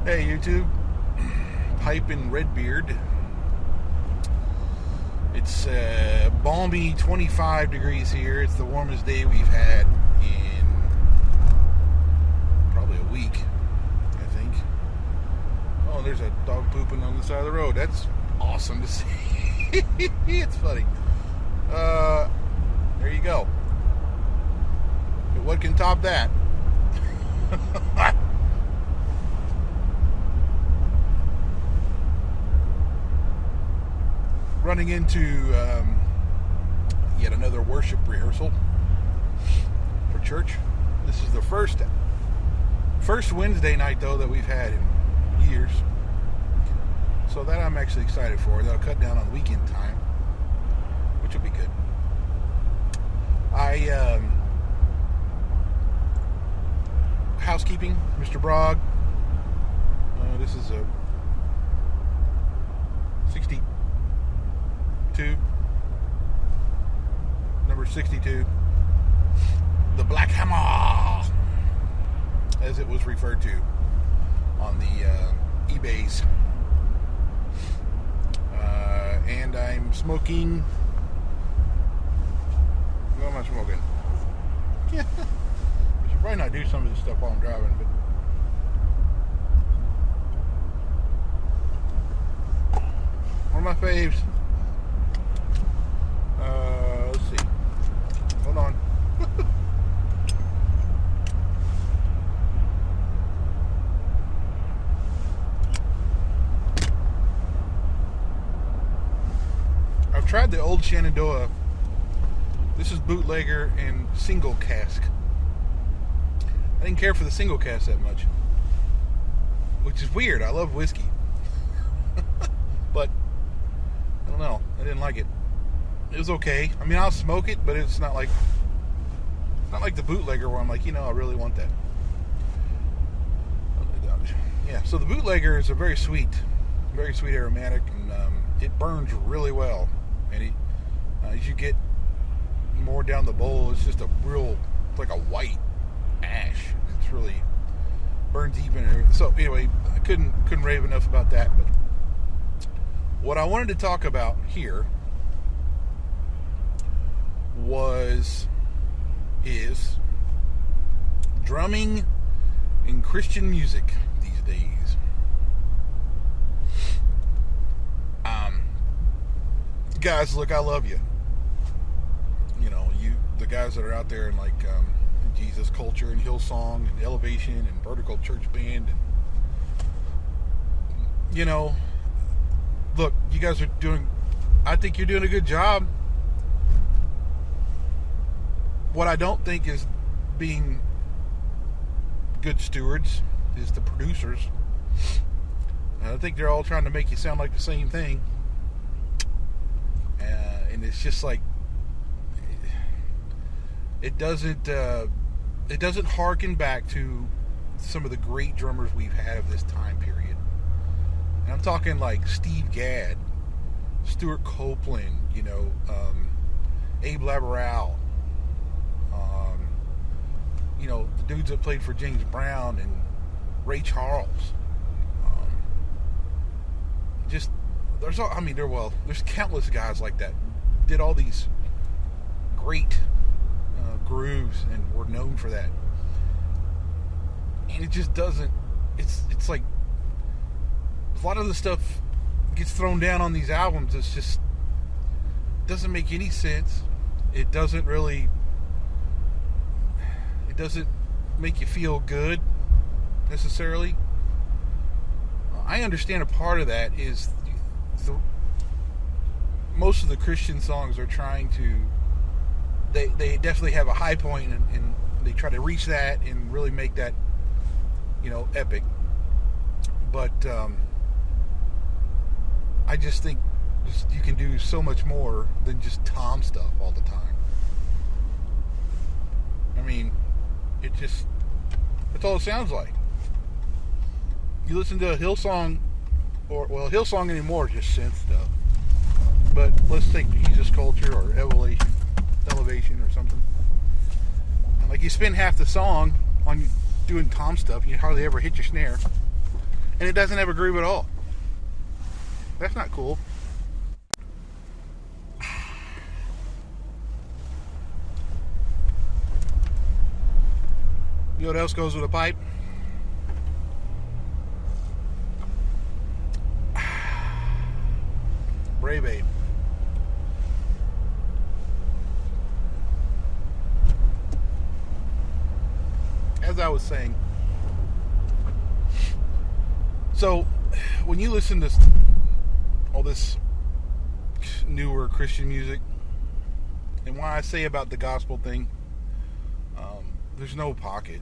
Hey YouTube, Pipe and Redbeard. It's balmy 25 degrees here. It's the warmest day we've had in probably a week, I think. Oh, there's a dog pooping on the side of the road. That's awesome to see. It's funny. There you go. But what can top that? Running into yet another worship rehearsal for church. This is the first Wednesday night, though, that we've had in years. So that I'm actually excited for. That'll cut down on the weekend time, which will be good. Housekeeping, Mr. Brog. This is a 62. Number 62. The Black Hammer, as it was referred to on the eBays. And I'm smoking. What am I smoking? Yeah. I should probably not do some of this stuff while I'm driving, but one of my faves. Let's see. Hold on. I've tried the Ole Shenandoah. This is bootlegger and single cask. I didn't care for the single cask that much, which is weird. I love whiskey. But I don't know. I didn't like it. It was okay. I mean, I'll smoke it, but it's not like the bootlegger where I'm like, I really want that. Yeah. So the bootlegger is a very sweet aromatic, and it burns really well. And as you get more down the bowl, it's just it's like a white ash. It's really burns even. So anyway, I couldn't rave enough about that. But what I wanted to talk about here is drumming in Christian music these days. Guys, look, I love you. The guys that are out there in like Jesus Culture and Hillsong and Elevation and Vertical Church Band, and look, you guys are I think you're doing a good job. What I don't think is being good stewards is the producers. I think they're all trying to make you sound like the same thing, and it's just like it doesn't harken back to some of the great drummers we've had of this time period. And I'm talking like Steve Gadd, Stuart Copeland, Abe Laboral, the dudes that played for James Brown and Ray Charles. There's countless guys like that. Did all these great grooves and were known for that. And it just doesn't. It's like a lot of the stuff gets thrown down on these albums. It's just doesn't make any sense. It doesn't make you feel good necessarily. I understand a part of that is most of the Christian songs are trying to. They definitely have a high point, and they try to reach that and really make that epic. But I just think you can do so much more than just Tom stuff all the time. I mean, that's all it sounds like. You listen to a Hillsong, Hillsong anymore is just synth stuff. But let's take Jesus Culture or Elevation or something. And like you spend half the song on doing Tom stuff, you hardly ever hit your snare. and it doesn't have a groove at all. That's not cool. You know what else goes with a pipe? Brave Ape. As I was saying, so when you listen to all this newer Christian music, and why I say about the gospel thing, there's no pocket.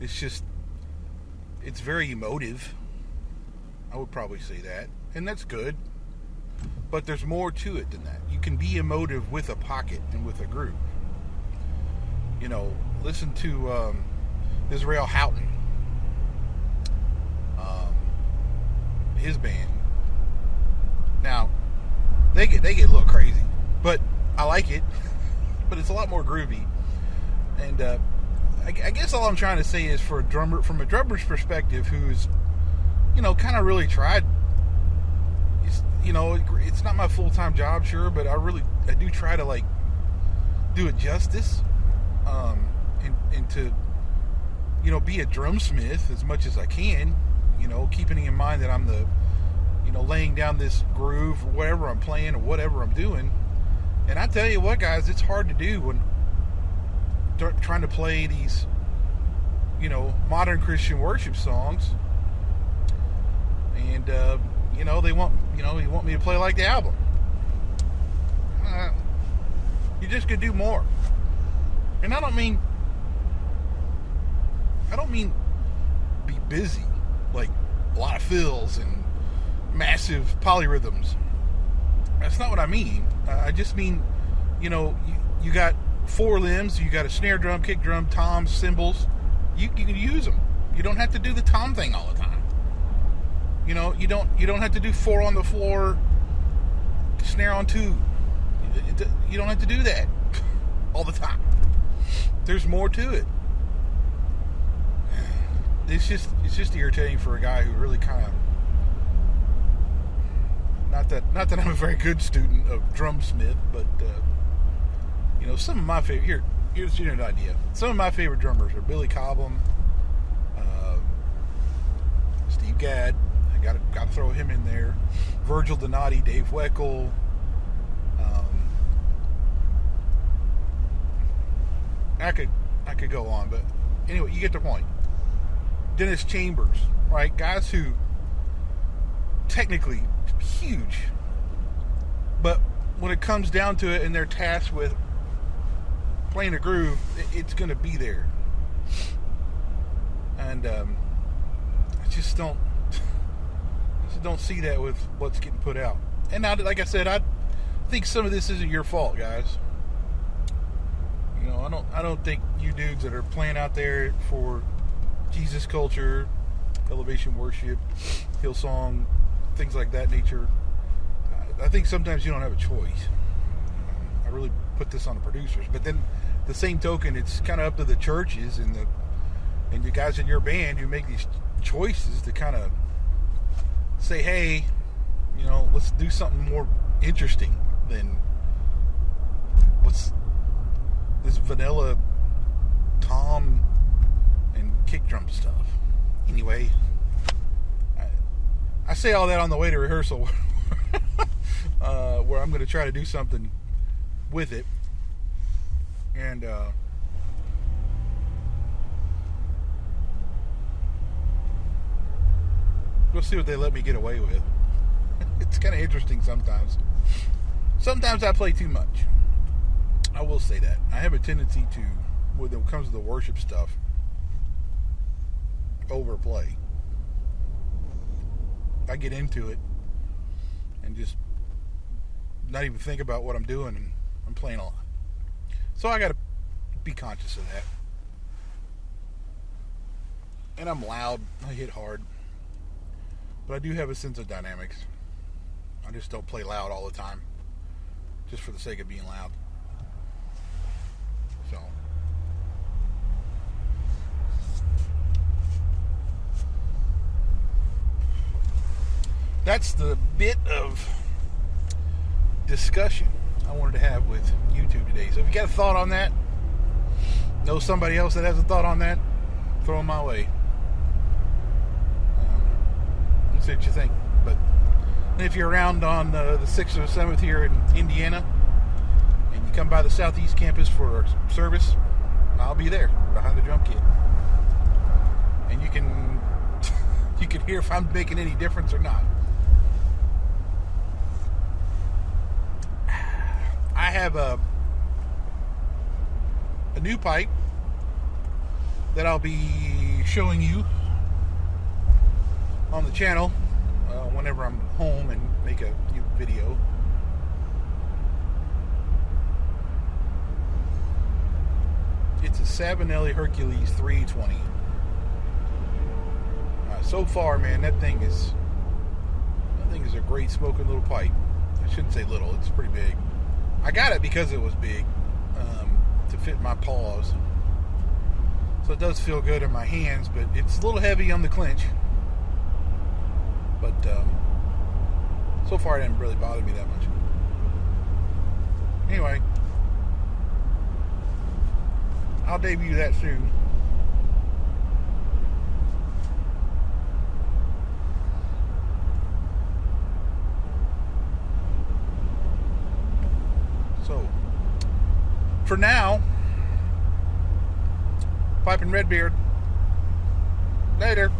It's very emotive. I would probably say that, and that's good. But there's more to it than that. You can be emotive with a pocket and with a group. You know, listen to Israel Houghton, his band. Now, they get a little crazy, but I like it. But it's a lot more groovy. And I guess all I'm trying to say is, for a drummer, from a drummer's perspective, who's, you know, kind of really tried. You know, it's not my full-time job, sure, but I do try to, like, do it justice, and to, you know, be a drumsmith as much as I can, you know, keeping in mind that I'm the, you know, laying down this groove, or whatever I'm playing, or whatever I'm doing. And I tell you what, guys, it's hard to do when trying to play these, you know, modern Christian worship songs, and, you know, you want me to play like the album. You just could do more. And I don't mean be busy, like a lot of fills and massive polyrhythms. That's not what I mean. I just mean, you know, you got 4 limbs. You got a snare drum, kick drum, toms, cymbals. You can use them. You don't have to do the tom thing all the time. You know, you don't have to do 4 on the floor, snare on 2. You don't have to do that all the time. There's more to it. It's just irritating for a guy who really kind of, not that I'm a very good student of drumsmith, but you know, some of my favorite, here's an idea. Some of my favorite drummers are Billy Cobham, Steve Gadd. Got to throw him in there. Virgil Donati, Dave Weckl. I could go on, but anyway, you get the point. Dennis Chambers, right? Guys who technically huge, but when it comes down to it and they're tasked with playing a groove, it's going to be there. And I just don't see that with what's getting put out. And now, like I said, I think some of this isn't your fault, guys. You know, I don't think you dudes that are playing out there for Jesus culture, elevation worship, Hillsong, things like that nature, I think sometimes you don't have a choice. I really put this on the producers, but then the same token, it's kind of up to the churches and the guys in your band who make these choices to kind of say, hey, you know, let's do something more interesting than what's this vanilla tom and kick drum stuff. Anyway, I say all that on the way to rehearsal where I'm going to try to do something with it. And we'll see what they let me get away with. It's kind of interesting sometimes. Sometimes I play too much. I will say that. I have a tendency to, when it comes to the worship stuff, overplay. I get into it and just not even think about what I'm doing, and I'm playing a lot. So I got to be conscious of that. And I'm loud. I hit hard. But I do have a sense of dynamics. I just don't play loud all the time, just for the sake of being loud. So that's the bit of discussion I wanted to have with YouTube today. So if you got a thought on that, know somebody else that has a thought on that, throw them my way. Let's see what you think. But if you're around on the 6th or 7th here in Indiana, and you come by the Southeast campus for a service, I'll be there behind the drum kit, and you can hear if I'm making any difference or not. I have a new pipe that I'll be showing you on the channel whenever I'm home and make a new video. It's a Savinelli Hercules 320. So far, man, that thing is a great smoking little pipe. I shouldn't say little; it's pretty big. I got it because it was big, to fit my paws. So it does feel good in my hands, but it's a little heavy on the clinch. But so far, it didn't really bother me that much. Anyway, I'll debut that soon. So, for now, Piping Redbeard. Later.